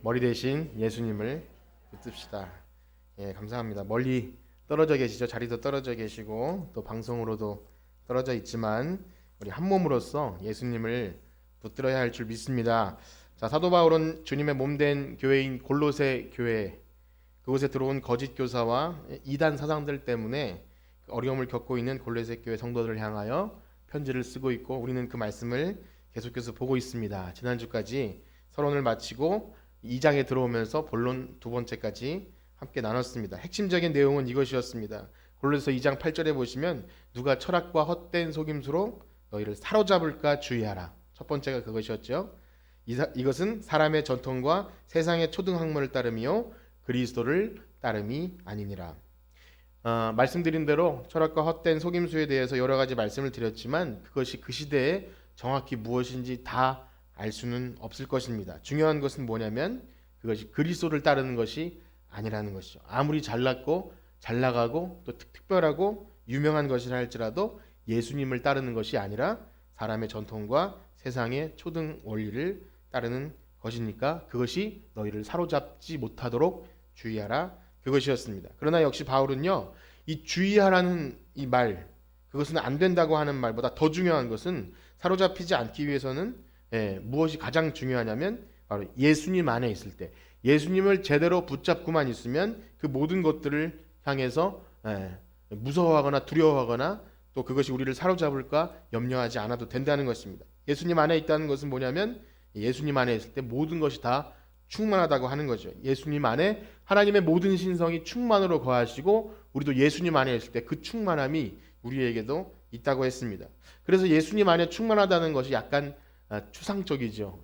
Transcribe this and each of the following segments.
머리 대신 예수님을 붙듭시다. 예, 감사합니다. 멀리 떨어져 계시죠. 자리도 떨어져 계시고 또 방송으로도 떨어져 있지만 우리 한 몸으로서 예수님을 붙들어야 할 줄 믿습니다. 자, 사도 바울은 주님의 몸된 교회인 골로새 교회, 그곳에 들어온 거짓 교사와 이단 사상들 때문에 어려움을 겪고 있는 골로새 교회 성도들을 향하여 편지를 쓰고 있고, 우리는 그 말씀을 계속해서 보고 있습니다. 지난주까지 서론을 마치고 2장에 들어오면서 본론 두 번째까지 함께 나눴습니다. 핵심적인 내용은 이것이었습니다. 골로새 2장 8절에 보시면 누가 철학과 헛된 속임수로 너희를 사로잡을까 주의하라. 첫 번째가 그것이었죠. 이것은 사람의 전통과 세상의 초등학문을 따름이요 그리스도를 따름이 아니니라. 말씀드린 대로 철학과 헛된 속임수에 대해서 여러 가지 말씀을 드렸지만 그것이 그 시대에 정확히 무엇인지 다 알 수는 없을 것입니다. 중요한 것은 뭐냐면 그것이 그리스도를 따르는 것이 아니라는 것이죠. 아무리 잘났고 잘나가고 또 특별하고 유명한 것이라 할지라도 예수님을 따르는 것이 아니라 사람의 전통과 세상의 초등 원리를 따르는 것이니까 그것이 너희를 사로잡지 못하도록 주의하라, 그것이었습니다. 그러나 역시 바울은요, 이 주의하라는 이 말, 그것은 안 된다고 하는 말보다 더 중요한 것은 사로잡히지 않기 위해서는 무엇이 가장 중요하냐면 바로 예수님 안에 있을 때, 예수님을 제대로 붙잡고만 있으면 그 모든 것들을 향해서 무서워하거나 두려워하거나 또 그것이 우리를 사로잡을까 염려하지 않아도 된다는 것입니다. 예수님 안에 있다는 것은 뭐냐면 예수님 안에 있을 때 모든 것이 다 충만하다고 하는 거죠. 예수님 안에 하나님의 모든 신성이 충만으로 거하시고 우리도 예수님 안에 있을 때 그 충만함이 우리에게도 있다고 했습니다. 그래서 예수님 안에 충만하다는 것이 약간 추상적이죠.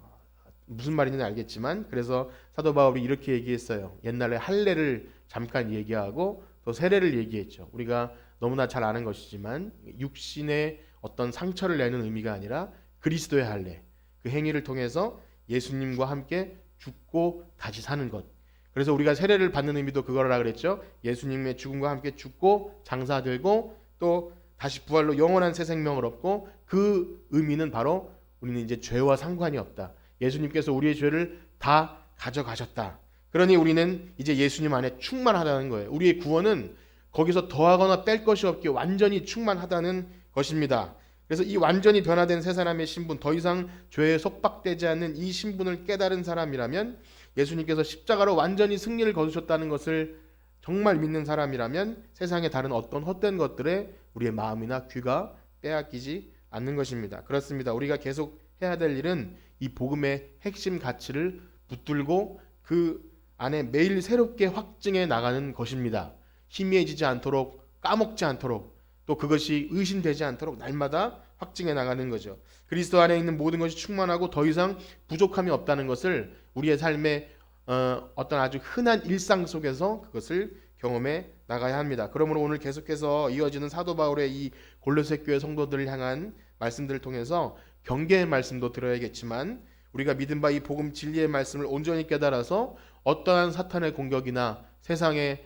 무슨 말인지는 알겠지만, 그래서 사도 바울이 이렇게 얘기했어요. 옛날에 할례를 잠깐 얘기하고 또 세례를 얘기했죠. 우리가 너무나 잘 아는 것이지만 육신의 어떤 상처를 내는 의미가 아니라 그리스도의 할례, 그 행위를 통해서 예수님과 함께 죽고 다시 사는 것. 그래서 우리가 세례를 받는 의미도 그거라 그랬죠. 예수님의 죽음과 함께 죽고 장사되고 또 다시 부활로 영원한 새 생명을 얻고, 그 의미는 바로 우리는 이제 죄와 상관이 없다. 예수님께서 우리의 죄를 다 가져가셨다. 그러니 우리는 이제 예수님 안에 충만하다는 거예요. 우리의 구원은 거기서 더하거나 뺄 것이 없게 완전히 충만하다는 것입니다. 그래서 이 완전히 변화된 새 사람의 신분, 더 이상 죄에 속박되지 않는 이 신분을 깨달은 사람이라면, 예수님께서 십자가로 완전히 승리를 거두셨다는 것을 정말 믿는 사람이라면 세상의 다른 어떤 헛된 것들에 우리의 마음이나 귀가 빼앗기지 않는 것입니다. 그렇습니다. 우리가 계속 해야 될 일은 이 복음의 핵심 가치를 붙들고 그 안에 매일 새롭게 확증해 나가는 것입니다. 희미해지지 않도록, 까먹지 않도록, 또 그것이 의심되지 않도록 날마다 확증해 나가는 거죠. 그리스도 안에 있는 모든 것이 충만하고 더 이상 부족함이 없다는 것을 우리의 삶의 어떤 아주 흔한 일상 속에서 그것을 경험해 나가야 합니다. 그러므로 오늘 계속해서 이어지는 사도 바울의 이 골로새 교회 성도들을 향한 말씀들을 통해서 경계의 말씀도 들어야겠지만, 우리가 믿은 바 이 복음 진리의 말씀을 온전히 깨달아서 어떠한 사탄의 공격이나 세상에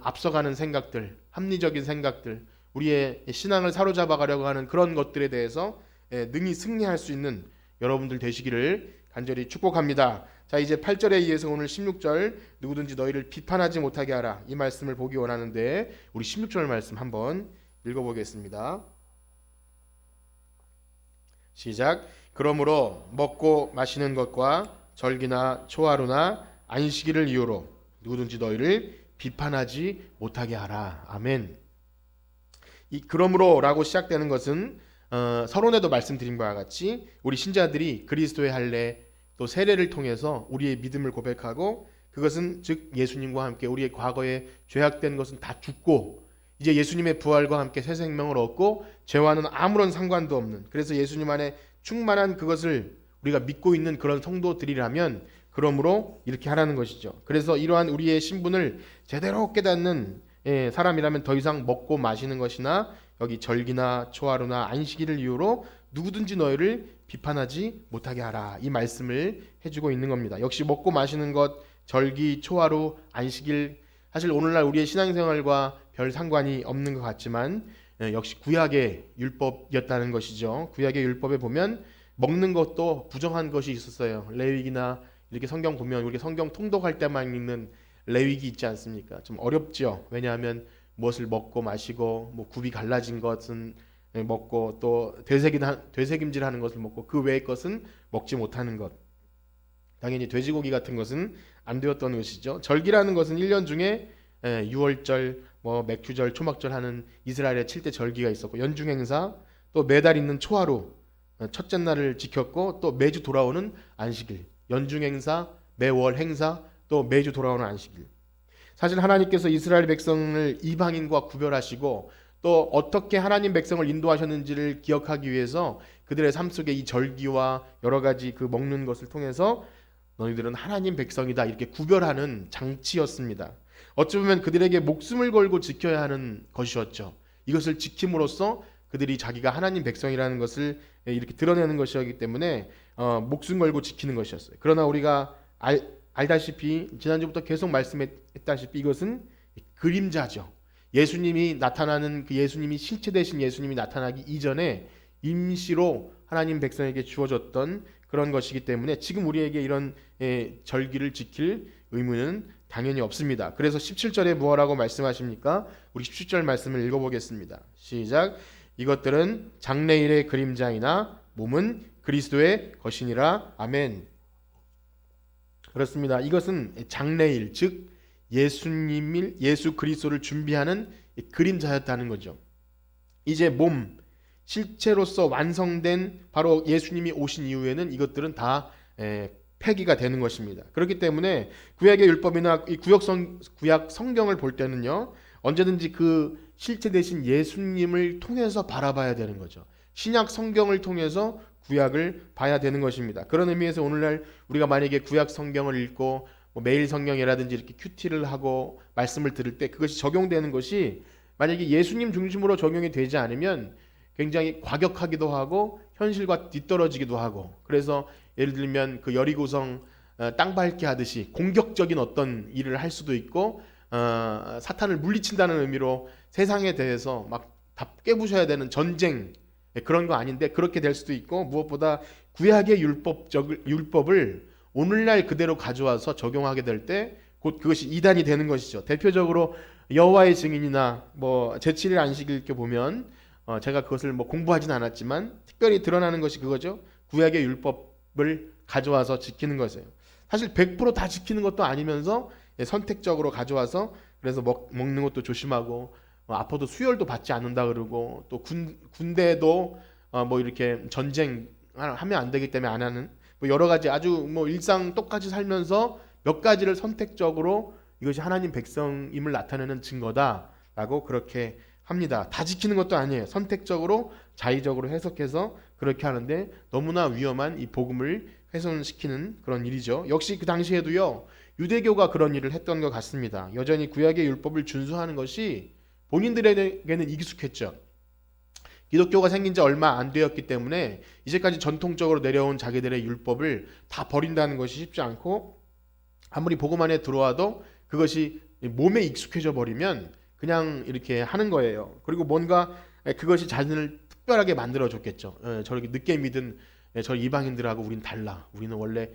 앞서가는 생각들, 합리적인 생각들, 우리의 신앙을 사로잡아 가려고 하는 그런 것들에 대해서 능히 승리할 수 있는 여러분들 되시기를 간절히 축복합니다. 자, 이제 8절에 이어서 오늘 16절, 누구든지 너희를 비판하지 못하게 하라, 이 말씀을 보기 원하는데 우리 16절 말씀 한번 읽어보겠습니다. 시작. 그러므로 먹고 마시는 것과 절기나 초하루나 안식일을 이유로 누구든지 너희를 비판하지 못하게 하라. 아멘. 이 그러므로라고 시작되는 것은 서론에도 말씀드린 바와 같이 우리 신자들이 그리스도의 할례 또 세례를 통해서 우리의 믿음을 고백하고, 그것은 즉 예수님과 함께 우리의 과거에 죄악된 것은 다 죽고 이제 예수님의 부활과 함께 새 생명을 얻고 죄와는 아무런 상관도 없는, 그래서 예수님 안에 충만한 그것을 우리가 믿고 있는 그런 성도들이라면, 그러므로 이렇게 하라는 것이죠. 그래서 이러한 우리의 신분을 제대로 깨닫는 사람이라면 더 이상 먹고 마시는 것이나 여기 절기나 초하루나 안식일을 이유로 누구든지 너희를 비판하지 못하게 하라, 이 말씀을 해주고 있는 겁니다. 역시 먹고 마시는 것, 절기, 초하루, 안식일, 사실 오늘날 우리의 신앙생활과 별 상관이 없는 것 같지만 역시 구약의 율법이었다는 것이죠. 구약의 율법에 보면 먹는 것도 부정한 것이 있었어요. 레위기나 이렇게 성경 보면 우리가 성경 통독할 때만 읽는 레위기 있지 않습니까? 좀 어렵죠. 왜냐하면 무엇을 먹고 마시고 뭐 굽이 갈라진 것은 먹고 또 되새김질하는 것을 먹고 그 외의 것은 먹지 못하는 것. 당연히 돼지고기 같은 것은 안 되었던 것이죠. 절기라는 것은 1년 중에 유월절, 뭐 맥주절, 초막절 하는 이스라엘의 7대 절기가 있었고 연중행사, 또 매달 있는 초하루 첫째 날을 지켰고 또 매주 돌아오는 안식일, 연중행사, 매월 행사, 또 매주 돌아오는 안식일. 사실 하나님께서 이스라엘 백성을 이방인과 구별하시고 또 어떻게 하나님 백성을 인도하셨는지를 기억하기 위해서 그들의 삶 속에 이 절기와 여러 가지 그 먹는 것을 통해서 너희들은 하나님 백성이다 이렇게 구별하는 장치였습니다. 어찌 보면 그들에게 목숨을 걸고 지켜야 하는 것이었죠. 이것을 지킴으로써 그들이 자기가 하나님 백성이라는 것을 이렇게 드러내는 것이었기 때문에 목숨 걸고 지키는 것이었어요. 그러나 우리가 알다시피 지난주부터 계속 말씀했다시피 이것은 그림자죠. 예수님이 나타나는 그 예수님이 실체 되신 예수님이 나타나기 이전에 임시로 하나님 백성에게 주어졌던 그런 것이기 때문에 지금 우리에게 이런 절기를 지킬 의무는 당연히 없습니다. 그래서 17절에 무엇라고 말씀하십니까? 우리 17절 말씀을 읽어보겠습니다. 시작. 이것들은 장래일의 그림자이나 몸은 그리스도의 것이니라. 아멘. 그렇습니다. 이것은 장래일, 즉 예수 그리스도를 준비하는 그림자였다는 거죠. 이제 몸, 실체로서 완성된 바로 예수님이 오신 이후에는 이것들은 다 폐기가 되는 것입니다. 그렇기 때문에 구약의 율법이나 이 구약 성경을 볼 때는요, 언제든지 그 실체 되신 예수님을 통해서 바라봐야 되는 거죠. 신약 성경을 통해서 구약을 봐야 되는 것입니다. 그런 의미에서 오늘날 우리가 만약에 구약 성경을 읽고 뭐 매일 성경이라든지 이렇게 큐티를 하고 말씀을 들을 때 그것이 적용되는 것이 만약에 예수님 중심으로 적용이 되지 않으면 굉장히 과격하기도 하고 현실과 뒤떨어지기도 하고, 그래서 예를 들면 그 여리고성 땅 밟기 하듯이 공격적인 어떤 일을 할 수도 있고 사탄을 물리친다는 의미로 세상에 대해서 막 다 깨부셔야 되는 전쟁, 그런 거 아닌데 그렇게 될 수도 있고, 무엇보다 구약의 율법을 오늘날 그대로 가져와서 적용하게 될 때 곧 그것이 이단이 되는 것이죠. 대표적으로 여호와의 증인이나 뭐 제7일 안식일 이렇게 보면 제가 그것을 뭐 공부하진 않았지만 특별히 드러나는 것이 그거죠. 구약의 율법을 가져와서 지키는 것이에요. 사실 100% 다 지키는 것도 아니면서 선택적으로 가져와서, 그래서 먹는 것도 조심하고 아파도 수혈도 받지 않는다 그러고, 또 군대도 뭐 이렇게 전쟁 하면 안 되기 때문에 안 하는, 뭐 여러 가지 아주 뭐 일상 똑같이 살면서 몇 가지를 선택적으로 이것이 하나님 백성임을 나타내는 증거다라고 그렇게 합니다. 다 지키는 것도 아니에요. 선택적으로 자의적으로 해석해서 그렇게 하는데 너무나 위험한 이 복음을 훼손시키는 그런 일이죠. 역시 그 당시에도요, 유대교가 그런 일을 했던 것 같습니다. 여전히 구약의 율법을 준수하는 것이 본인들에게는 익숙했죠. 기독교가 생긴 지 얼마 안 되었기 때문에 이제까지 전통적으로 내려온 자기들의 율법을 다 버린다는 것이 쉽지 않고, 아무리 복음 안에 들어와도 그것이 몸에 익숙해져 버리면 그냥 이렇게 하는 거예요. 그리고 뭔가 그것이 자신을 특별하게 만들어줬겠죠. 저렇게 늦게 믿은 저 이방인들하고 우린 달라. 우리는 원래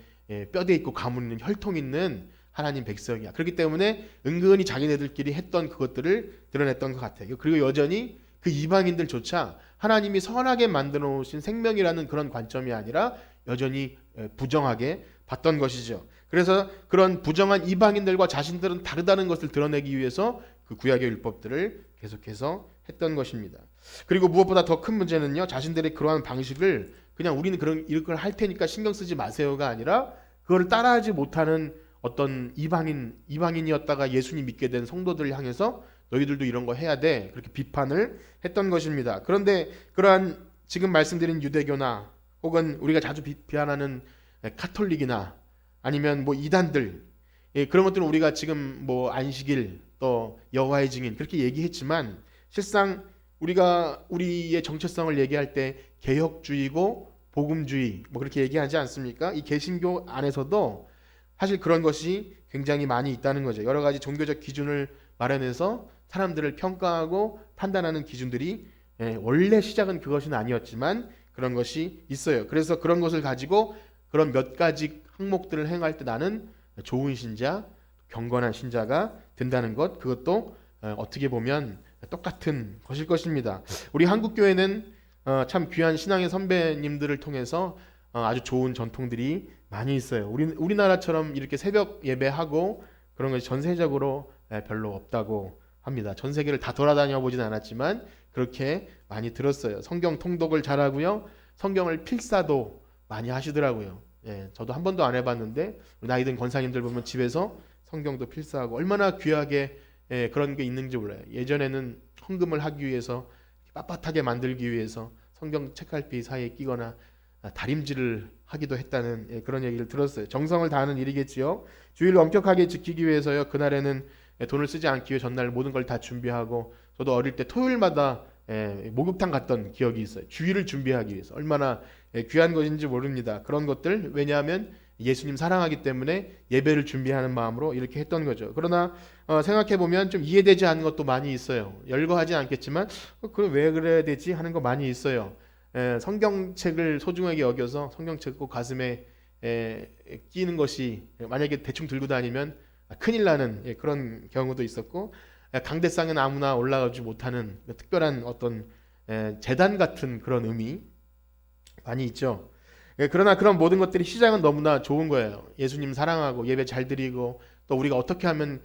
뼈대 있고 가문 있는 혈통 있는 하나님 백성이야. 그렇기 때문에 은근히 자기네들끼리 했던 그것들을 드러냈던 것 같아요. 그리고 여전히 그 이방인들조차 하나님이 선하게 만들어 놓으신 생명이라는 그런 관점이 아니라 여전히 부정하게 봤던 것이죠. 그래서 그런 부정한 이방인들과 자신들은 다르다는 것을 드러내기 위해서 그 구약의 율법들을 계속해서 했던 것입니다. 그리고 무엇보다 더 큰 문제는요, 자신들의 그러한 방식을 그냥 우리는 이걸 할 테니까 신경 쓰지 마세요가 아니라 그걸 따라하지 못하는 어떤 이방인이었다가 예수님 믿게 된 성도들을 향해서 너희들도 이런 거 해야 돼, 그렇게 비판을 했던 것입니다. 그런데 그러한 지금 말씀드린 유대교나 혹은 우리가 자주 비판하는 카톨릭이나 아니면 뭐 이단들, 그런 것들은 우리가 지금 뭐 안식일 또 여호와의 증인 그렇게 얘기했지만 실상 우리가 우리의 정체성을 얘기할 때 개혁주의고 복음주의 뭐 그렇게 얘기하지 않습니까? 이 개신교 안에서도 사실 그런 것이 굉장히 많이 있다는 거죠. 여러 가지 종교적 기준을 마련해서 사람들을 평가하고 판단하는 기준들이 원래 시작은 그것은 아니었지만 그런 것이 있어요. 그래서 그런 것을 가지고 그런 몇 가지 항목들을 행할 때 나는 좋은 신자, 경건한 신자가 된다는 것, 그것도 어떻게 보면 똑같은 것일 것입니다. 우리 한국교회는 참 귀한 신앙의 선배님들을 통해서 아주 좋은 전통들이 많이 있어요. 우리나라처럼 이렇게 새벽 예배하고 그런 것이 전세적으로 별로 없다고 합니다. 전 세계를 다 돌아다녀 보진 않았지만 그렇게 많이 들었어요. 성경 통독을 잘하고요. 성경을 필사도 많이 하시더라고요. 저도 한 번도 안 해봤는데 나이 든 권사님들 보면 집에서 성경도 필사하고 얼마나 귀하게 그런 게 있는지 몰라요. 예전에는 헌금을 하기 위해서 빳빳하게 만들기 위해서 성경 책갈피 사이에 끼거나 다림질을 하기도 했다는 그런 얘기를 들었어요. 정성을 다하는 일이겠지요. 주일을 엄격하게 지키기 위해서요. 그날에는 돈을 쓰지 않기 위해 전날 모든 걸 다 준비하고, 저도 어릴 때 토요일마다 목욕탕 갔던 기억이 있어요. 주일을 준비하기 위해서. 얼마나 귀한 것인지 모릅니다. 그런 것들, 왜냐하면 예수님 사랑하기 때문에 예배를 준비하는 마음으로 이렇게 했던 거죠. 그러나 생각해보면 좀 이해되지 않는 것도 많이 있어요. 열거하지 않겠지만 그럼 왜 그래야 되지 하는 거 많이 있어요. 성경책을 소중하게 여겨서 성경책 꼭 가슴에 끼는 것이 만약에 대충 들고 다니면 큰일 나는 그런 경우도 있었고, 강대상은 아무나 올라가지 못하는 특별한 어떤 재단 같은 그런 의미 많이 있죠. 그러나 그런 모든 것들이 시작은 너무나 좋은 거예요. 예수님 사랑하고 예배 잘 드리고 또 우리가 어떻게 하면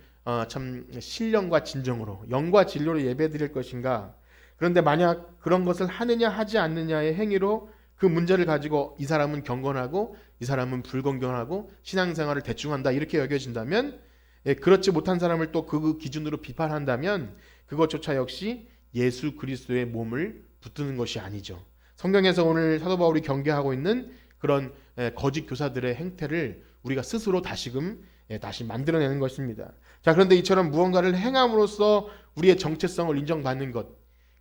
참 신령과 진정으로 영과 진로로 예배 드릴 것인가. 그런데 만약 그런 것을 하느냐 하지 않느냐의 행위로 그 문제를 가지고 이 사람은 경건하고 이 사람은 불건강하고 신앙생활을 대충 한다 이렇게 여겨진다면, 그렇지 못한 사람을 또 그 기준으로 비판한다면 그것조차 역시 예수 그리스도의 몸을 붙드는 것이 아니죠. 성경에서 오늘 사도 바울이 경계하고 있는 그런 거짓 교사들의 행태를 우리가 스스로 다시금 다시 만들어내는 것입니다. 자, 그런데 이처럼 무언가를 행함으로써 우리의 정체성을 인정받는 것,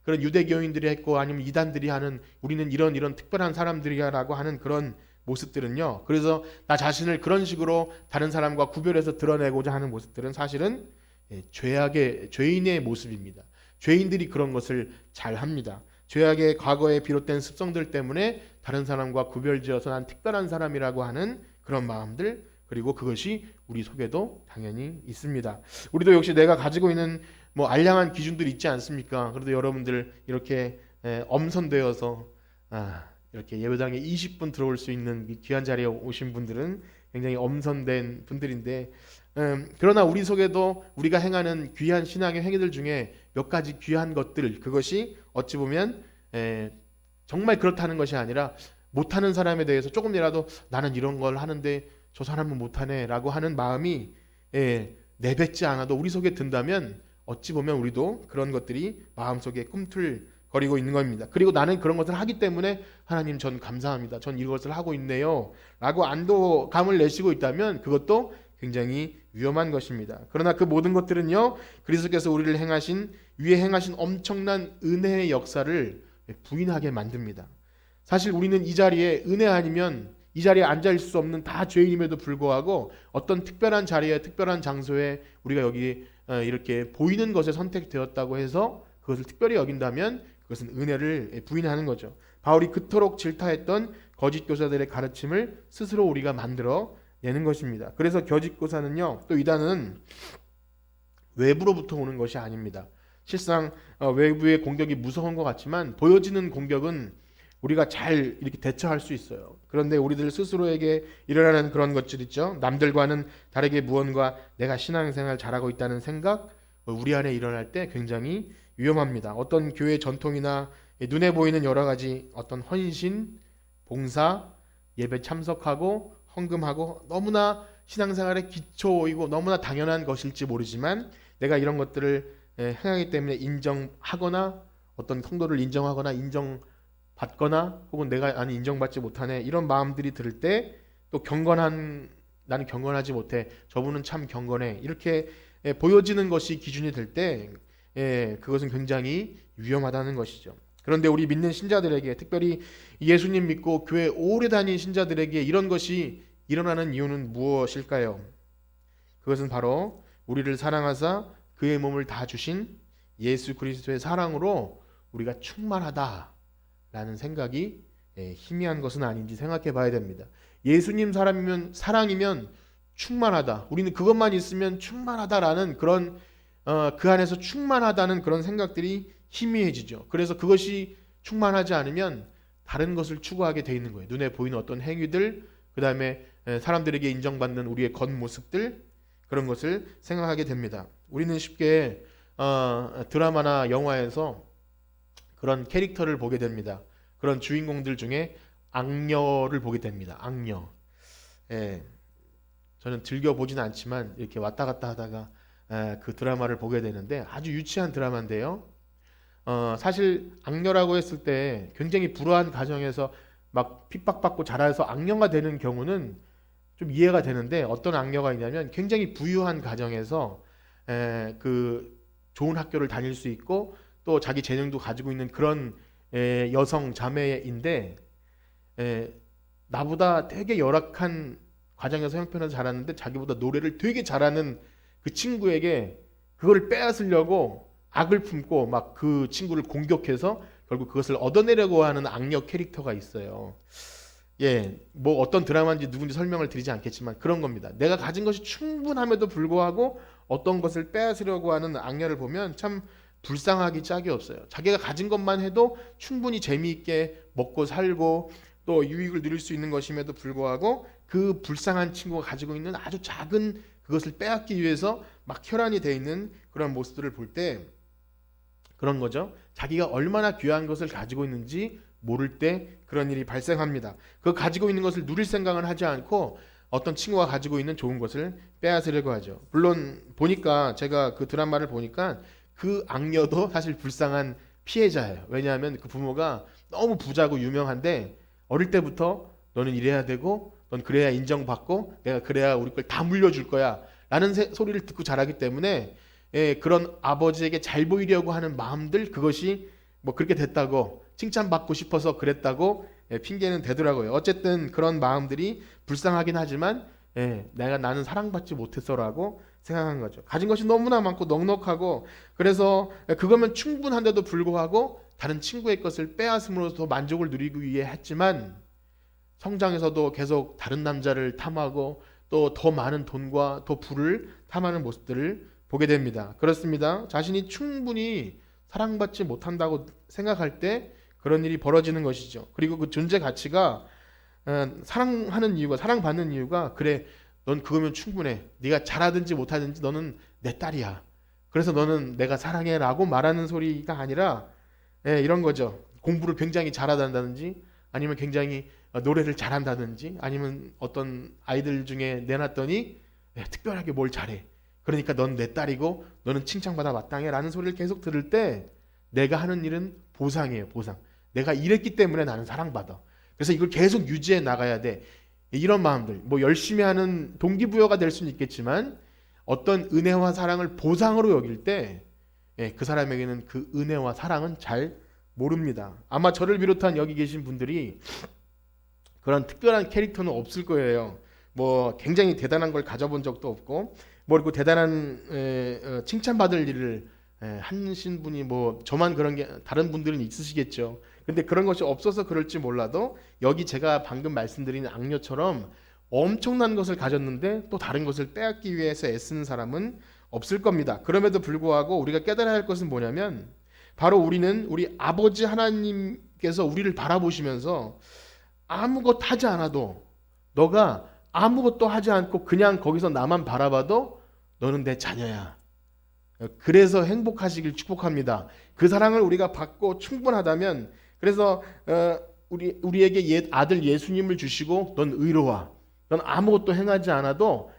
그런 유대교인들이 했고 아니면 이단들이 하는 우리는 이런 특별한 사람들이야라고 하는 그런 모습들은요, 그래서 나 자신을 그런 식으로 다른 사람과 구별해서 드러내고자 하는 모습들은 사실은 죄인의 모습입니다. 죄인들이 그런 것을 잘 합니다. 죄악의 과거에 비롯된 습성들 때문에 다른 사람과 구별지어서 난 특별한 사람이라고 하는 그런 마음들, 그리고 그것이 우리 속에도 당연히 있습니다. 우리도 역시 내가 가지고 있는 알량한 기준들이 있지 않습니까? 그래도 여러분들 이렇게 엄선되어서 이렇게 예배당에 20분 들어올 수 있는 귀한 자리에 오신 분들은 굉장히 엄선된 분들인데, 그러나 우리 속에도 우리가 행하는 귀한 신앙의 행위들 중에 몇 가지 귀한 것들, 그것이 어찌 보면 정말 그렇다는 것이 아니라 못하는 사람에 대해서 조금이라도 나는 이런 걸 하는데 저 사람은 못하네 라고 하는 마음이 내뱉지 않아도 우리 속에 든다면 어찌 보면 우리도 그런 것들이 마음속에 꿈틀거리고 있는 겁니다. 그리고 나는 그런 것을 하기 때문에 하나님 전 감사합니다. 전 이것을 하고 있네요 라고 안도감을 내시고 있다면 그것도 굉장히 위험한 것입니다. 그러나 그 모든 것들은요, 그리스도께서 우리를 위에 행하신 엄청난 은혜의 역사를 부인하게 만듭니다. 사실 우리는 이 자리에 은혜 아니면 이 자리에 앉아있을 수 없는 다 죄인임에도 불구하고 어떤 특별한 자리에 특별한 장소에 우리가 여기 이렇게 보이는 것에 선택되었다고 해서 그것을 특별히 여긴다면 그것은 은혜를 부인하는 거죠. 바울이 그토록 질타했던 거짓 교사들의 가르침을 스스로 우리가 만들어 내는 것입니다. 그래서 거짓 교사는요, 또 이단은 외부로부터 오는 것이 아닙니다. 실상 외부의 공격이 무서운 것 같지만 보여지는 공격은 우리가 잘 이렇게 대처할 수 있어요. 그런데 우리들 스스로에게 일어나는 그런 것들 있죠. 남들과는 다르게 무언가 내가 신앙생활 잘하고 있다는 생각, 우리 안에 일어날 때 굉장히 위험합니다. 어떤 교회 전통이나 눈에 보이는 여러 가지 어떤 헌신, 봉사, 예배 참석하고 헌금하고 너무나 신앙생활의 기초이고 너무나 당연한 것일지 모르지만 내가 이런 것들을 행하기 때문에 인정하거나 어떤 성도를 인정하거나 인정받거나 혹은 내가 아니 인정받지 못하네 이런 마음들이 들 때 또 나는 경건하지 못해 저분은 참 경건해 이렇게 보여지는 것이 기준이 될 때 그것은 굉장히 위험하다는 것이죠. 그런데 우리 믿는 신자들에게, 특별히 예수님 믿고 교회 오래 다닌 신자들에게 이런 것이 일어나는 이유는 무엇일까요? 그것은 바로 우리를 사랑하사 그의 몸을 다 주신 예수 그리스도의 사랑으로 우리가 충만하다라는 생각이 희미한 것은 아닌지 생각해 봐야 됩니다. 예수님 사랑이면 충만하다. 우리는 그것만 있으면 충만하다라는 그런 그 안에서 충만하다는 그런 생각들이 희미해지죠. 그래서 그것이 충만하지 않으면 다른 것을 추구하게 돼 있는 거예요. 눈에 보이는 어떤 행위들, 그 다음에 사람들에게 인정받는 우리의 겉모습들, 그런 것을 생각하게 됩니다. 우리는 쉽게 드라마나 영화에서 그런 캐릭터를 보게 됩니다. 그런 주인공들 중에 악녀를 보게 됩니다. 악녀. 예, 저는 즐겨보지는 않지만 이렇게 왔다 갔다 하다가 그 드라마를 보게 되는데 아주 유치한 드라마인데요. 사실 악녀라고 했을 때 굉장히 불우한 가정에서 막 핍박받고 자라서 악녀가 되는 경우는 좀 이해가 되는데, 어떤 악녀가 있냐면 굉장히 부유한 가정에서 그 좋은 학교를 다닐 수 있고 또 자기 재능도 가지고 있는 그런 여성 자매인데, 나보다 되게 열악한 과정에서 형편에서 자랐는데 자기보다 노래를 되게 잘하는 그 친구에게 그거를 빼앗으려고 악을 품고 막 그 친구를 공격해서 결국 그것을 얻어내려고 하는 악녀 캐릭터가 있어요. 예, 뭐 어떤 드라마인지 누군지 설명을 드리지 않겠지만 그런 겁니다. 내가 가진 것이 충분함에도 불구하고 어떤 것을 빼앗으려고 하는 악녀를 보면 참 불쌍하기 짝이 없어요. 자기가 가진 것만 해도 충분히 재미있게 먹고 살고 또 유익을 누릴 수 있는 것임에도 불구하고 그 불쌍한 친구가 가지고 있는 아주 작은 그것을 빼앗기 위해서 막 혈안이 돼 있는 그런 모습들을 볼 때 그런 거죠. 자기가 얼마나 귀한 것을 가지고 있는지 모를 때 그런 일이 발생합니다. 그 가지고 있는 것을 누릴 생각은 하지 않고 어떤 친구가 가지고 있는 좋은 것을 빼앗으려고 하죠. 물론 보니까 제가 그 드라마를 보니까 그 악녀도 사실 불쌍한 피해자예요. 왜냐하면 그 부모가 너무 부자고 유명한데 어릴 때부터 너는 이래야 되고 넌 그래야 인정받고 내가 그래야 우리 걸 다 물려줄 거야 라는 소리를 듣고 자라기 때문에 그런 아버지에게 잘 보이려고 하는 마음들, 그것이 뭐 그렇게 됐다고 칭찬받고 싶어서 그랬다고 핑계는 대더라고요. 어쨌든 그런 마음들이 불쌍하긴 하지만 나는 사랑받지 못했어라고 생각한 거죠. 가진 것이 너무나 많고 넉넉하고 그래서 그거면 충분한데도 불구하고 다른 친구의 것을 빼앗음으로써 더 만족을 누리기 위해 했지만 성장에서도 계속 다른 남자를 탐하고 또 더 많은 돈과 더 부를 탐하는 모습들을 보게 됩니다. 그렇습니다. 자신이 충분히 사랑받지 못한다고 생각할 때 그런 일이 벌어지는 것이죠. 그리고 그 존재 가치가 사랑하는 이유가, 사랑받는 이유가, 그래 넌 그거면 충분해, 네가 잘하든지 못하든지 너는 내 딸이야, 그래서 너는 내가 사랑해 라고 말하는 소리가 아니라 이런 거죠. 공부를 굉장히 잘한다든지 아니면 굉장히 노래를 잘한다든지 아니면 어떤 아이들 중에 내놨더니 특별하게 뭘 잘해, 그러니까 넌 내 딸이고 너는 칭찬받아 마땅해 라는 소리를 계속 들을 때 내가 하는 일은 보상이에요. 보상. 내가 이랬기 때문에 나는 사랑받아. 그래서 이걸 계속 유지해 나가야 돼. 이런 마음들, 뭐 열심히 하는 동기부여가 될 수는 있겠지만 어떤 은혜와 사랑을 보상으로 여길 때 그 사람에게는 그 은혜와 사랑은 잘 모릅니다. 아마 저를 비롯한 여기 계신 분들이 그런 특별한 캐릭터는 없을 거예요. 뭐 굉장히 대단한 걸 가져본 적도 없고 뭐 그리고 대단한 칭찬받을 일을 하신 분이 뭐 저만 그런 게, 다른 분들은 있으시겠죠. 근데 그런 것이 없어서 그럴지 몰라도 여기 제가 방금 말씀드린 악녀처럼 엄청난 것을 가졌는데 또 다른 것을 빼앗기 위해서 애쓰는 사람은 없을 겁니다. 그럼에도 불구하고 우리가 깨달아야 할 것은 뭐냐면 바로 우리는 우리 아버지 하나님께서 우리를 바라보시면서 아무것도 하지 않아도, 너가 아무것도 하지 않고 그냥 거기서 나만 바라봐도 너는 내 자녀야, 그래서 행복하시길 축복합니다. 그 사랑을 우리가 받고 충분하다면, 그래서 우리에게 아들 예수님을 주시고 넌 의로와, 넌 아무것도 행하지 않아도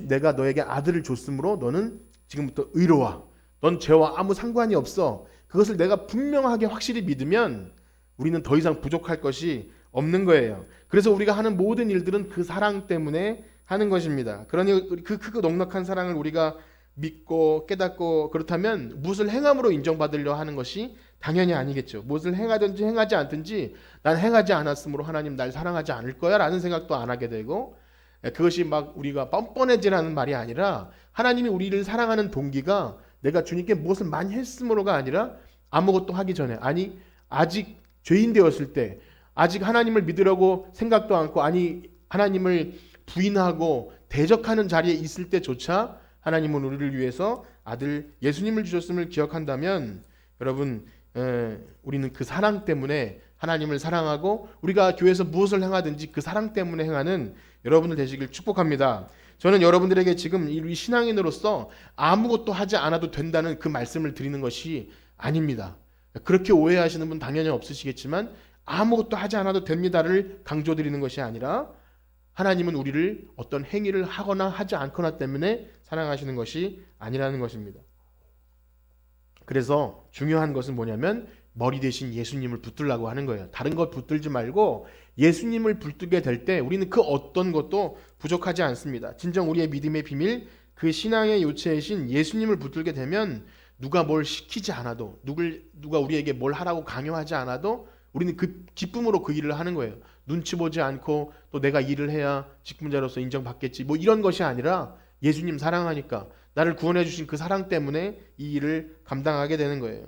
내가 너에게 아들을 줬으므로 너는 지금부터 의로와, 넌 죄와 아무 상관이 없어, 그것을 내가 분명하게 확실히 믿으면 우리는 더 이상 부족할 것이 없는 거예요. 그래서 우리가 하는 모든 일들은 그 사랑 때문에 하는 것입니다. 그러니 그 크고 넉넉한 사랑을 우리가 믿고 깨닫고 그렇다면 무엇을 행함으로 인정받으려 하는 것이 당연히 아니겠죠. 무엇을 행하든지 행하지 않든지 난 행하지 않았으므로 하나님 날 사랑하지 않을 거야 라는 생각도 안 하게 되고, 그것이 막 우리가 뻔뻔해지라는 말이 아니라 하나님이 우리를 사랑하는 동기가 내가 주님께 무엇을 많이 했으므로가 아니라 아무것도 하기 전에, 아니 아직 죄인 되었을 때, 아직 하나님을 믿으려고 생각도 않고, 아니 하나님을 부인하고 대적하는 자리에 있을 때조차 하나님은 우리를 위해서 아들 예수님을 주셨음을 기억한다면 여러분, 우리는 그 사랑 때문에 하나님을 사랑하고 우리가 교회에서 무엇을 행하든지 그 사랑 때문에 행하는 여러분들 되시길 축복합니다. 저는 여러분들에게 지금 우리 신앙인으로서 아무것도 하지 않아도 된다는 그 말씀을 드리는 것이 아닙니다. 그렇게 오해하시는 분 당연히 없으시겠지만 아무것도 하지 않아도 됩니다를 강조드리는 것이 아니라 하나님은 우리를 어떤 행위를 하거나 하지 않거나 때문에 사랑하시는 것이 아니라는 것입니다. 그래서 중요한 것은 뭐냐면 머리 대신 예수님을 붙들라고 하는 거예요. 다른 것 붙들지 말고 예수님을 붙들게 될 때 우리는 그 어떤 것도 부족하지 않습니다. 진정 우리의 믿음의 비밀, 그 신앙의 요체이신 예수님을 붙들게 되면 누가 뭘 시키지 않아도, 누가 우리에게 뭘 하라고 강요하지 않아도 우리는 그 기쁨으로 그 일을 하는 거예요. 눈치 보지 않고 또 내가 일을 해야 직분자로서 인정받겠지 뭐 이런 것이 아니라 예수님 사랑하니까 나를 구원해 주신 그 사랑 때문에 이 일을 감당하게 되는 거예요.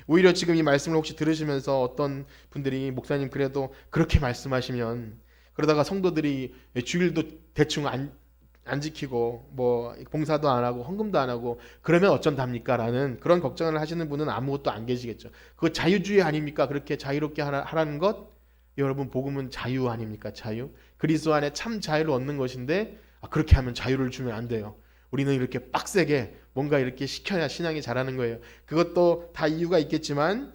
오히려 지금 이 말씀을 혹시 들으시면서 어떤 분들이 목사님 그래도 그렇게 말씀하시면 그러다가 성도들이 주일도 대충 안 지키고 뭐 봉사도 안 하고 헌금도 안 하고 그러면 어쩐답니까? 라는 그런 걱정을 하시는 분은 아무것도 안 계시겠죠. 그거 자유주의 아닙니까? 그렇게 자유롭게 하라는 것? 여러분 복음은 자유 아닙니까? 자유. 그리스도 안에 참 자유를 얻는 것인데 그렇게 하면 자유를 주면 안 돼요. 우리는 이렇게 빡세게 뭔가 이렇게 시켜야 신앙이 자라는 거예요. 그것도 다 이유가 있겠지만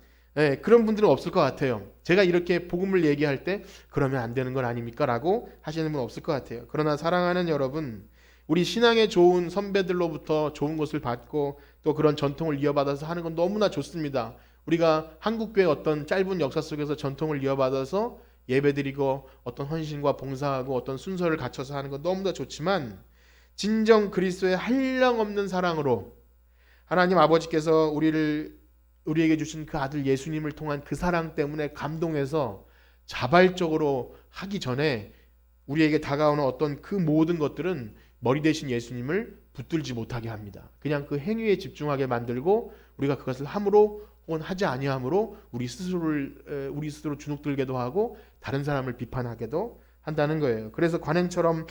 그런 분들은 없을 것 같아요. 제가 이렇게 복음을 얘기할 때 그러면 안 되는 건 아닙니까? 라고 하시는 분 없을 것 같아요. 그러나 사랑하는 여러분, 우리 신앙의 좋은 선배들로부터 좋은 것을 받고 또 그런 전통을 이어받아서 하는 건 너무나 좋습니다. 우리가 한국교회 어떤 짧은 역사 속에서 전통을 이어받아서 예배드리고 어떤 헌신과 봉사하고 어떤 순서를 갖춰서 하는 건 너무나 좋지만 진정 그리스도의 한량없는 사랑으로 하나님 아버지께서 우리에게 주신 그 아들 예수님을 통한 그 사랑 때문에 감동해서 자발적으로 하기 전에 우리에게 다가오는 어떤 그 모든 것들은 머리 대신 예수님을 붙들지 못하게 합니다. 그냥 그 행위에 집중하게 만들고 우리가 그것을 함으로 혹은 하지 아니함으로 우리 스스로 주눅들게도 하고 다른 사람을 비판하게도 한다는 거예요. 그래서 관행처럼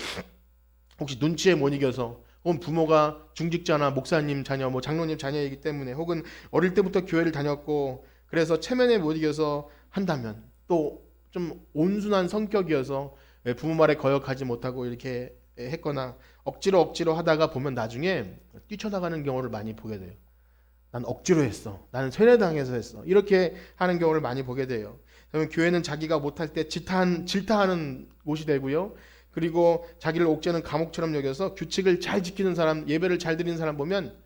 혹시 눈치에 못 이겨서 혹은 부모가 중직자나 목사님 자녀, 뭐 장로님 자녀이기 때문에 혹은 어릴 때부터 교회를 다녔고 그래서 체면에 못 이겨서 한다면 또 좀 온순한 성격이어서 부모 말에 거역하지 못하고 이렇게 했거나 억지로 하다가 보면 나중에 뛰쳐나가는 경우를 많이 보게 돼요. 난 억지로 했어. 나는 세뇌당해서 했어. 이렇게 하는 경우를 많이 보게 돼요. 그러면 교회는 자기가 못할 때 질타하는 곳이 되고요. 그리고 자기를 옥죄는 감옥처럼 여겨서 규칙을 잘 지키는 사람, 예배를 잘 드리는 사람 보면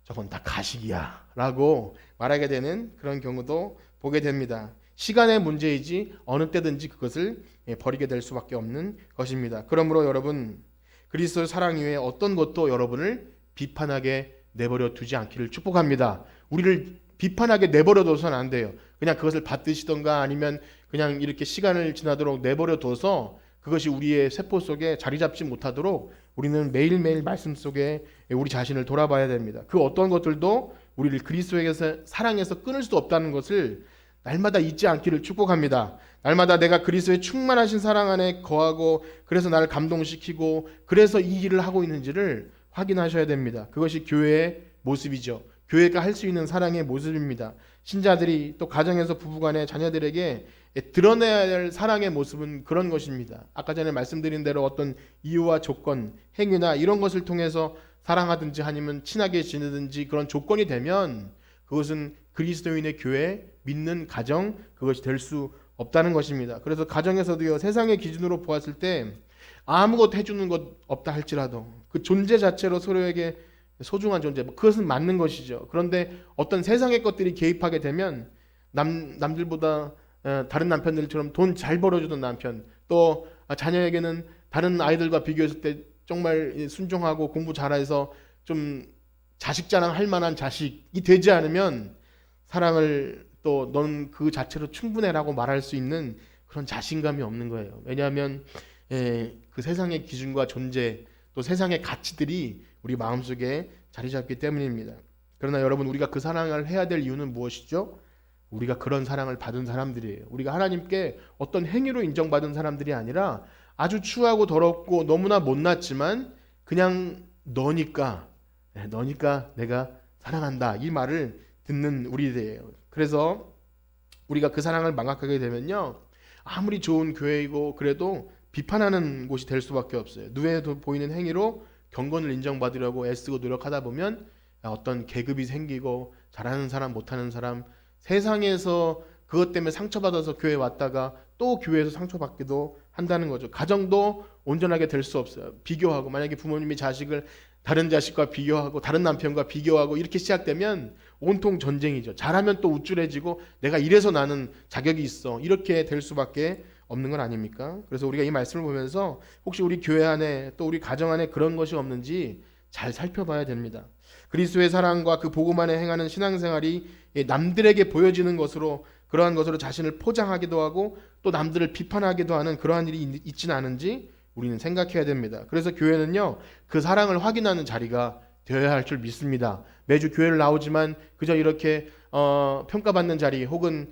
저건 다 가식이야 라고 말하게 되는 그런 경우도 보게 됩니다. 시간의 문제이지 어느 때든지 그것을 버리게 될 수밖에 없는 것입니다. 그러므로 여러분 그리스도의 사랑 이외에 어떤 것도 여러분을 비판하게 내버려 두지 않기를 축복합니다. 우리를 비판하게 내버려 둬서는 안 돼요. 그냥 그것을 받드시던가 아니면 그냥 이렇게 시간을 지나도록 내버려 둬서 그것이 우리의 세포 속에 자리 잡지 못하도록 우리는 매일매일 말씀 속에 우리 자신을 돌아봐야 됩니다. 그 어떤 것들도 우리를 그리스도에게서 사랑해서 끊을 수 없다는 것을 날마다 잊지 않기를 축복합니다. 날마다 내가 그리스도의 충만하신 사랑 안에 거하고 그래서 나를 감동시키고 그래서 이 일을 하고 있는지를 확인하셔야 됩니다. 그것이 교회의 모습이죠. 교회가 할 수 있는 사랑의 모습입니다. 신자들이 또 가정에서 부부간에 자녀들에게 드러내야 할 사랑의 모습은 그런 것입니다. 아까 전에 말씀드린 대로 어떤 이유와 조건, 행위나 이런 것을 통해서 사랑하든지 아니면 친하게 지내든지 그런 조건이 되면 그것은 그리스도인의 교회, 믿는 가정 그것이 될 수 없다는 것입니다. 그래서 가정에서도요, 세상의 기준으로 보았을 때 아무것도 해주는 것 없다 할지라도 그 존재 자체로 서로에게 소중한 존재, 그것은 맞는 것이죠. 그런데 어떤 세상의 것들이 개입하게 되면 남들보다 다른 남편들처럼 돈 잘 벌어주던 남편, 또 자녀에게는 다른 아이들과 비교했을 때 정말 순종하고 공부 잘해서 좀 자식 자랑할 만한 자식이 되지 않으면 사랑을 또 넌 그 자체로 충분해라고 말할 수 있는 그런 자신감이 없는 거예요. 왜냐하면 그 세상의 기준과 존재 또 세상의 가치들이 우리 마음속에 자리 잡기 때문입니다. 그러나 여러분 우리가 그 사랑을 해야 될 이유는 무엇이죠? 우리가 그런 사랑을 받은 사람들이에요. 우리가 하나님께 어떤 행위로 인정받은 사람들이 아니라 아주 추하고 더럽고 너무나 못났지만 그냥 너니까 내가 사랑한다 이 말을 듣는 우리들이에요. 그래서 우리가 그 사랑을 망각하게 되면요, 아무리 좋은 교회이고 그래도 비판하는 곳이 될 수밖에 없어요. 눈에 보이는 행위로 경건을 인정받으려고 애쓰고 노력하다 보면 어떤 계급이 생기고 잘하는 사람 못하는 사람, 세상에서 그것 때문에 상처받아서 교회에 왔다가 또 교회에서 상처받기도 한다는 거죠. 가정도 온전하게 될 수 없어요. 비교하고, 만약에 부모님이 자식을 다른 자식과 비교하고 다른 남편과 비교하고 이렇게 시작되면 온통 전쟁이죠. 잘하면 또 우쭐해지고 내가 이래서 나는 자격이 있어 이렇게 될 수밖에 없는 건 아닙니까? 그래서 우리가 이 말씀을 보면서 혹시 우리 교회 안에 또 우리 가정 안에 그런 것이 없는지 잘 살펴봐야 됩니다. 그리스도의 사랑과 그 복음 안에 행하는 신앙생활이 남들에게 보여지는 것으로, 그러한 것으로 자신을 포장하기도 하고 또 남들을 비판하기도 하는 그러한 일이 있지는 않은지 우리는 생각해야 됩니다. 그래서 교회는요, 그 사랑을 확인하는 자리가 되어야 할 줄 믿습니다. 매주 교회를 나오지만 그저 이렇게 평가받는 자리 혹은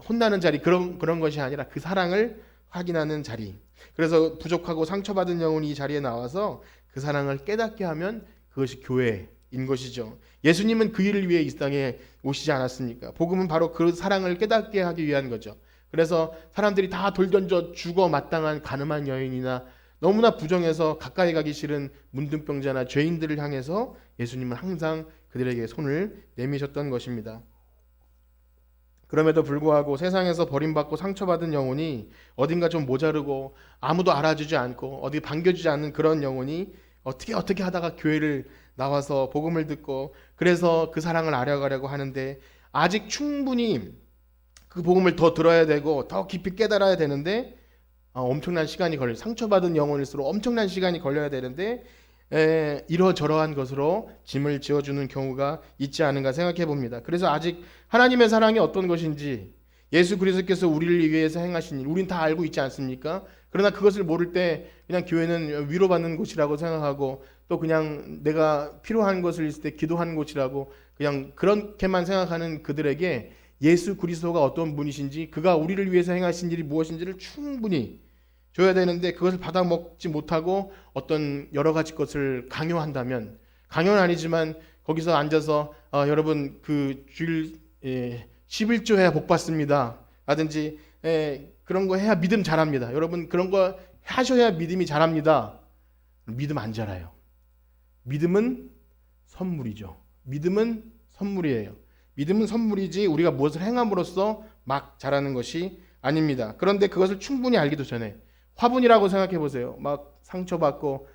혼나는 자리, 그런 것이 아니라 그 사랑을 확인하는 자리. 그래서 부족하고 상처받은 영혼이 이 자리에 나와서 그 사랑을 깨닫게 하면 그것이 교회인 것이죠. 예수님은 그 일을 위해 이 땅에 오시지 않았습니까? 복음은 바로 그 사랑을 깨닫게 하기 위한 거죠. 그래서 사람들이 다 돌 던져 죽어 마땅한 가늠한 여인이나 너무나 부정해서 가까이 가기 싫은 문둥병자나 죄인들을 향해서 예수님은 항상 그들에게 손을 내미셨던 것입니다. 그럼에도 불구하고 세상에서 버림받고 상처받은 영혼이, 어딘가 좀 모자르고 아무도 알아주지 않고 어디 반겨주지 않는 그런 영혼이 어떻게 하다가 교회를 나와서 복음을 듣고 그래서 그 사랑을 알아가려고 하는데, 아직 충분히 그 복음을 더 들어야 되고 더 깊이 깨달아야 되는데 엄청난 시간이 걸려요. 상처받은 영혼일수록 엄청난 시간이 걸려야 되는데 이러저러한 것으로 짐을 지어주는 경우가 있지 않은가 생각해 봅니다. 그래서 아직 하나님의 사랑이 어떤 것인지, 예수 그리스도께서 우리를 위해서 행하신 일 우린 다 알고 있지 않습니까? 그러나 그것을 모를 때 그냥 교회는 위로받는 곳이라고 생각하고 또 그냥 내가 필요한 것을 있을 때 기도하는 곳이라고 그냥 그렇게만 생각하는 그들에게 예수 그리스도가 어떤 분이신지, 그가 우리를 위해서 행하신 일이 무엇인지를 충분히 줘야 되는데, 그것을 받아먹지 못하고 어떤 여러 가지 것을 강요한다면, 강요는 아니지만 거기서 앉아서 여러분 그 주일 11조 해야 복 받습니다 라든지 그런 거 해야 믿음 자랍니다, 여러분 그런 거 하셔야 믿음이 자랍니다. 믿음 안 자라요. 믿음은 선물이죠. 믿음은 선물이에요. 믿음은 선물이지 우리가 무엇을 행함으로써 막 자라는 것이 아닙니다. 그런데 그것을 충분히 알기도 전에, 화분이라고 생각해 보세요. 막 상처받고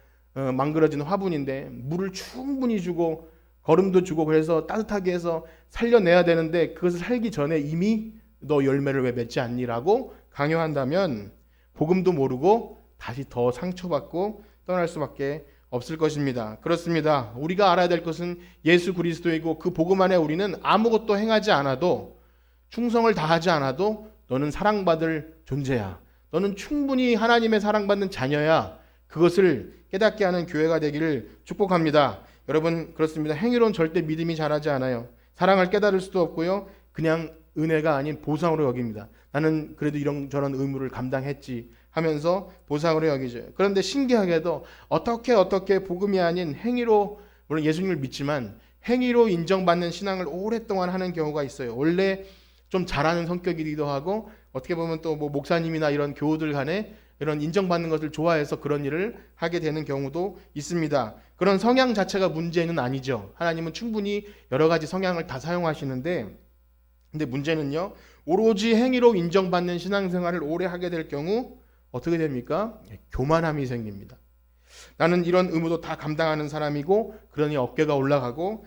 망그러진 화분인데 물을 충분히 주고 거름도 주고 그래서 따뜻하게 해서 살려내야 되는데, 그것을 살기 전에 이미 너 열매를 왜 맺지 않니라고 강요한다면 복음도 모르고 다시 더 상처받고 떠날 수밖에 없을 것입니다. 그렇습니다. 우리가 알아야 될 것은 예수 그리스도이고 그 복음 안에 우리는 아무것도 행하지 않아도, 충성을 다하지 않아도 너는 사랑받을 존재야. 너는 충분히 하나님의 사랑받는 자녀야. 그것을 깨닫게 하는 교회가 되기를 축복합니다. 여러분 그렇습니다. 행위로는 절대 믿음이 자라지 않아요. 사랑을 깨달을 수도 없고요. 그냥 은혜가 아닌 보상으로 여깁니다. 나는 그래도 이런저런 의무를 감당했지 하면서 보상으로 여기죠. 그런데 신기하게도 어떻게 복음이 아닌 행위로, 물론 예수님을 믿지만 행위로 인정받는 신앙을 오랫동안 하는 경우가 있어요. 원래 좀 잘하는 성격이기도 하고 어떻게 보면 또 뭐 목사님이나 이런 교우들 간에 이런 인정받는 것을 좋아해서 그런 일을 하게 되는 경우도 있습니다. 그런 성향 자체가 문제는 아니죠. 하나님은 충분히 여러 가지 성향을 다 사용하시는데, 근데 문제는요, 오로지 행위로 인정받는 신앙생활을 오래 하게 될 경우 어떻게 됩니까? 교만함이 생깁니다. 나는 이런 의무도 다 감당하는 사람이고 그러니 어깨가 올라가고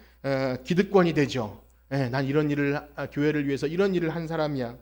기득권이 되죠. 난 이런 일을, 교회를 위해서 이런 일을 한 사람이야.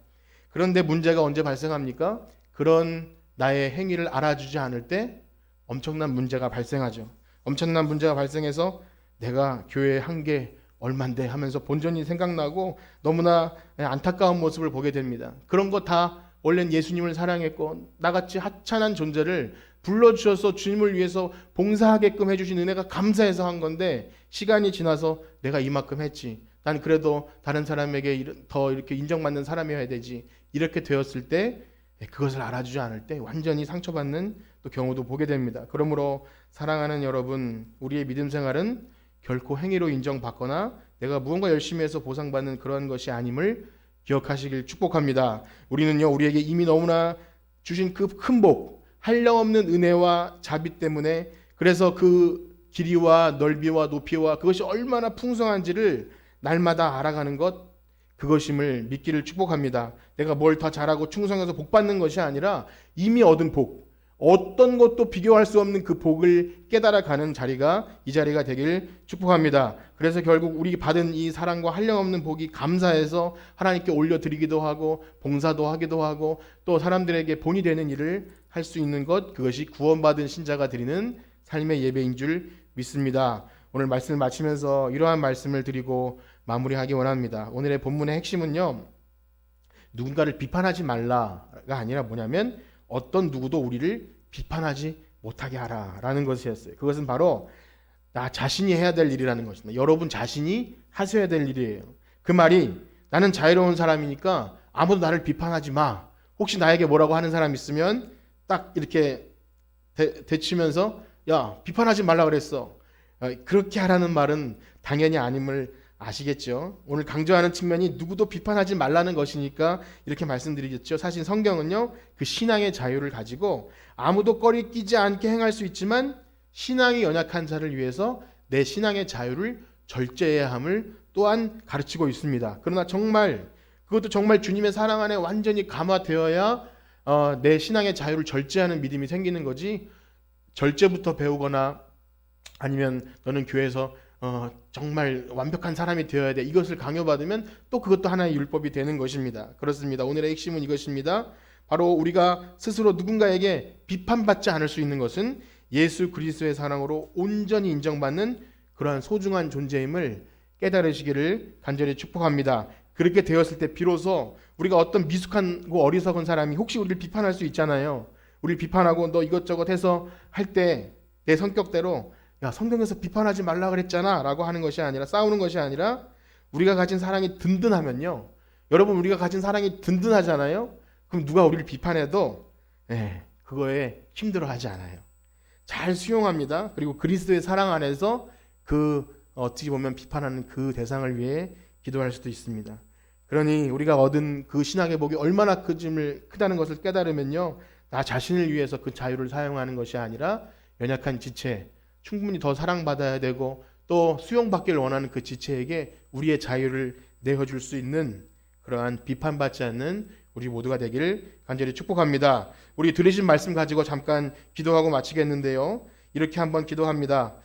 그런데 문제가 언제 발생합니까? 그런 나의 행위를 알아주지 않을 때 엄청난 문제가 발생하죠. 엄청난 문제가 발생해서 내가 교회에 한 게 얼만데 하면서 본전이 생각나고 너무나 안타까운 모습을 보게 됩니다. 그런 거 다 원래는 예수님을 사랑했고 나같이 하찮은 존재를 불러주셔서 주님을 위해서 봉사하게끔 해주신 은혜가 감사해서 한 건데, 시간이 지나서 내가 이만큼 했지, 난 그래도 다른 사람에게 더 이렇게 인정받는 사람이어야 되지, 이렇게 되었을 때 그것을 알아주지 않을 때 완전히 상처받는 또 경우도 보게 됩니다. 그러므로 사랑하는 여러분, 우리의 믿음 생활은 결코 행위로 인정받거나 내가 무언가 열심히 해서 보상받는 그런 것이 아님을 기억하시길 축복합니다. 우리는요, 우리에게 이미 너무나 주신 그 큰 복, 한량없는 은혜와 자비 때문에 그래서 그 길이와 넓이와 높이와 그것이 얼마나 풍성한지를 날마다 알아가는 것, 그것임을 믿기를 축복합니다. 내가 뭘 더 잘하고 충성해서 복 받는 것이 아니라 이미 얻은 복, 어떤 것도 비교할 수 없는 그 복을 깨달아가는 자리가 이 자리가 되길 축복합니다. 그래서 결국 우리 받은 이 사랑과 한량없는 복이 감사해서 하나님께 올려드리기도 하고 봉사도 하기도 하고 또 사람들에게 본이 되는 일을 할 수 있는 것, 그것이 구원받은 신자가 드리는 삶의 예배인 줄 믿습니다. 오늘 말씀을 마치면서 이러한 말씀을 드리고 마무리하기 원합니다. 오늘의 본문의 핵심은요, 누군가를 비판하지 말라가 아니라 뭐냐면 어떤 누구도 우리를 비판하지 못하게 하라라는 것이었어요. 그것은 바로 나 자신이 해야 될 일이라는 것입니다. 여러분 자신이 하셔야 될 일이에요. 그 말이 나는 자유로운 사람이니까 아무도 나를 비판하지 마. 혹시 나에게 뭐라고 하는 사람 있으면 딱 이렇게 대치면서 야, 비판하지 말라 그랬어. 그렇게 하라는 말은 당연히 아님을 아시겠죠? 오늘 강조하는 측면이 누구도 비판하지 말라는 것이니까 이렇게 말씀드리겠죠. 사실 성경은요, 그 신앙의 자유를 가지고 아무도 꺼리 끼지 않게 행할 수 있지만 신앙이 연약한 자를 위해서 내 신앙의 자유를 절제해야 함을 또한 가르치고 있습니다. 그러나 정말 그것도 정말 주님의 사랑 안에 완전히 감화되어야 내 신앙의 자유를 절제하는 믿음이 생기는 거지, 절제부터 배우거나 아니면 너는 교회에서 정말 완벽한 사람이 되어야 돼, 이것을 강요받으면 또 그것도 하나의 율법이 되는 것입니다. 그렇습니다. 오늘의 핵심은 이것입니다. 바로 우리가 스스로 누군가에게 비판받지 않을 수 있는 것은 예수 그리스도의 사랑으로 온전히 인정받는 그러한 소중한 존재임을 깨달으시기를 간절히 축복합니다. 그렇게 되었을 때 비로소 우리가 어떤 미숙하고 어리석은 사람이 혹시 우리를 비판할 수 있잖아요. 우리를 비판하고 너 이것저것 해서 할 때 내 성격대로 야, 성경에서 비판하지 말라 그랬잖아 라고 하는 것이 아니라, 싸우는 것이 아니라 우리가 가진 사랑이 든든하면요, 여러분 우리가 가진 사랑이 든든하잖아요. 그럼 누가 우리를 비판해도 그거에 힘들어하지 않아요. 잘 수용합니다. 그리고 그리스도의 사랑 안에서 어떻게 보면 비판하는 그 대상을 위해 기도할 수도 있습니다. 그러니 우리가 얻은 그 신앙의 복이 얼마나 크다는 것을 깨달으면요, 나 자신을 위해서 그 자유를 사용하는 것이 아니라 연약한 지체, 충분히 더 사랑받아야 되고 또 수용받기를 원하는 그 지체에게 우리의 자유를 내어줄 수 있는 그러한 비판받지 않는 우리 모두가 되기를 간절히 축복합니다. 우리 들으신 말씀 가지고 잠깐 기도하고 마치겠는데요, 이렇게 한번 기도합니다.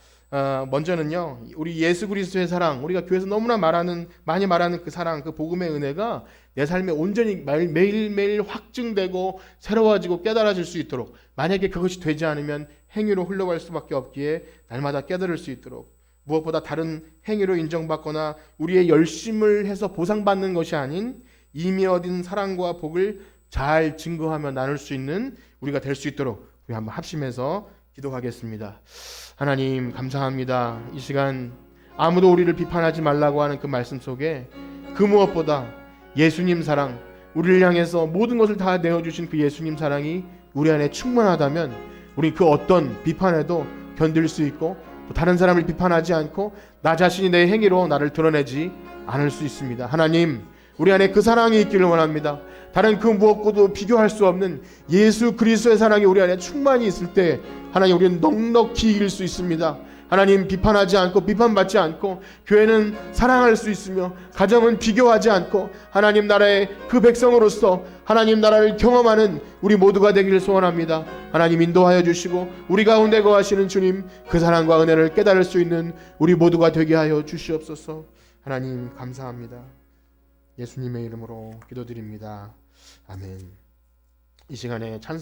먼저는요, 우리 예수 그리스도의 사랑, 우리가 교회에서 너무나 많이 말하는 그 사랑, 그 복음의 은혜가 내 삶에 온전히 매일매일 확증되고 새로워지고 깨달아질 수 있도록, 만약에 그것이 되지 않으면 행위로 흘러갈 수밖에 없기에 날마다 깨달을 수 있도록, 무엇보다 다른 행위로 인정받거나 우리의 열심을 해서 보상받는 것이 아닌 이미 얻은 사랑과 복을 잘 증거하며 나눌 수 있는 우리가 될 수 있도록 우리 한번 합심해서 기도하겠습니다. 하나님 감사합니다. 이 시간 아무도 우리를 비판하지 말라고 하는 그 말씀 속에 그 무엇보다 예수님 사랑, 우리를 향해서 모든 것을 다 내어주신 그 예수님 사랑이 우리 안에 충만하다면 우리 그 어떤 비판에도 견딜 수 있고 또 다른 사람을 비판하지 않고 나 자신이 내 행위로 나를 드러내지 않을 수 있습니다. 하나님, 우리 안에 그 사랑이 있기를 원합니다. 다른 그 무엇과도 비교할 수 없는 예수 그리스도의 사랑이 우리 안에 충만히 있을 때 하나님, 우리는 넉넉히 이길 수 있습니다. 하나님, 비판하지 않고 비판받지 않고 교회는 사랑할 수 있으며 가정은 비교하지 않고 하나님 나라의 그 백성으로서 하나님 나라를 경험하는 우리 모두가 되기를 소원합니다. 하나님 인도하여 주시고 우리 가운데 거하시는 주님, 그 사랑과 은혜를 깨달을 수 있는 우리 모두가 되게 하여 주시옵소서. 하나님 감사합니다. 예수님의 이름으로 기도드립니다. 아멘. 이 시간에 찬송